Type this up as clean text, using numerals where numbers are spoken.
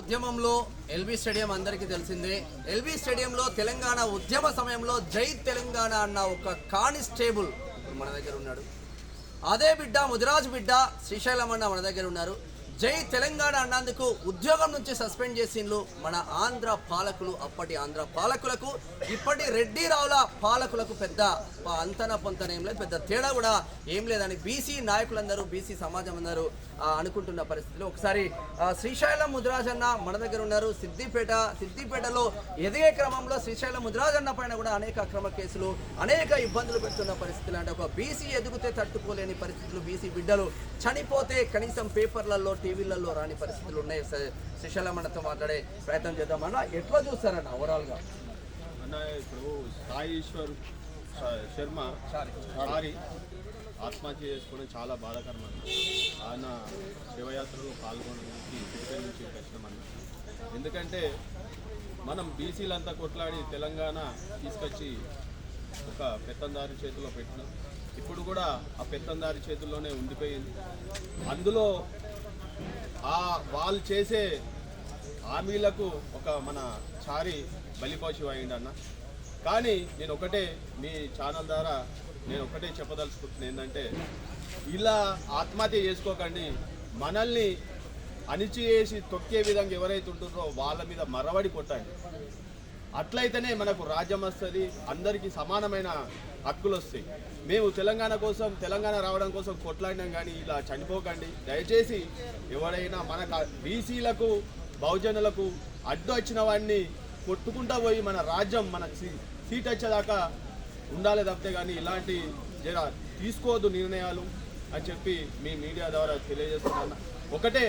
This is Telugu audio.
ఉద్యమంలో ఎల్బీ స్టేడియం అందరికీ తెలిసిందే. ఎల్బీ స్టేడియంలో తెలంగాణ ఉద్యమ సమయంలో జై తెలంగాణ అన్న ఒక కానిస్టేబుల్ ఇప్పుడు మన దగ్గర ఉన్నాడు. అదే బిడ్డ ముదిరాజు బిడ్డ శ్రీశైలం అన్న మన దగ్గర ఉన్నారు. జై తెలంగాణ అన్నందుకు ఉద్యోగం నుంచి సస్పెండ్ చేసిండ్రు మన ఆంధ్ర పాలకులు. అప్పటి ఆంధ్ర పాలకులకు ఇప్పటి రెడ్డి రావుల పాలకులకు పెద్ద అంతన పొంతన ఏం లేదు, పెద్ద తేడా కూడా ఏం లేదని బీసీ నాయకులందరూ బీసీ సమాజం అందరూ అనుకుంటున్న పరిస్థితిలో ఒకసారి శ్రీశైలం ముదిరాజన్న మన దగ్గర ఉన్నారు. సిద్దిపేటలో ఎదిగే క్రమంలో శ్రీశైలం ముదిరాజన్న పైన కూడా అనేక అక్రమ కేసులు, అనేక ఇబ్బందులు పెడుతున్న పరిస్థితులు. అంటే ఒక బీసీ ఎదుగుతే తట్టుకోలేని పరిస్థితులు, బీసీ బిడ్డలు చనిపోతే కనీసం పేపర్లలో టీవీలలో రాని పరిస్థితులు ఉన్నాయి. శ్రీశైలం అన్నతో మాట్లాడే ప్రయత్నం చేద్దామన్నా. ఎట్లా చూస్తారన్న ఓవరాల్గా? అన్న ఇప్పుడు సాయి ఈశ్వర్ శర్మ సారీ ఆత్మహత్య చేసుకోవడం చాలా బాధాకరం అన్న. ఆయన శివయాత్రలో పాల్గొనడానికి తిరుపతి నుంచి కష్టమన్న. ఎందుకంటే మనం బీసీలంతా కొట్లాడి తెలంగాణ తీసుకొచ్చి ఒక పెత్తందారి చేతిలో పెట్టినాం. ఇప్పుడు కూడా ఆ పెత్తందారి చేతుల్లోనే ఉండిపోయింది. అందులో వాళ్ళు చేసే హామీలకు ఒక మన చారి బలిపశు అయిందన్న. కానీ నేను ఒకటే మీ ఛానల్ ద్వారా నేను ఒకటే చెప్పదలుచుకుంటున్నాను, ఏంటంటే ఇలా ఆత్మహత్య చేసుకోకండి. మనల్ని అణిచివేసి తొక్కే విధంగా ఎవరైతే ఉంటుందో వాళ్ళ మీద మరవడి కొట్టండి. అట్లయితేనే మనకు రాజ్యం వస్తుంది, అందరికీ సమానమైన హక్కులు వస్తాయి. మేము తెలంగాణ కోసం, తెలంగాణ రావడం కోసం కొట్లాడినాం, కానీ ఇలా చనిపోకండి దయచేసి. ఎవరైనా మన బీసీలకు బహుజనులకు అడ్డు వచ్చిన వాడిని కొట్టుకుంటా పోయి మన రాజ్యం మన సీట్ వచ్చేదాకా ఉండాలి తప్పితే కానీ ఇలాంటి తీసుకోవద్దు నిర్ణయాలు అని చెప్పి మీ మీడియా ద్వారా తెలియజేస్తున్నాను. ఒకటే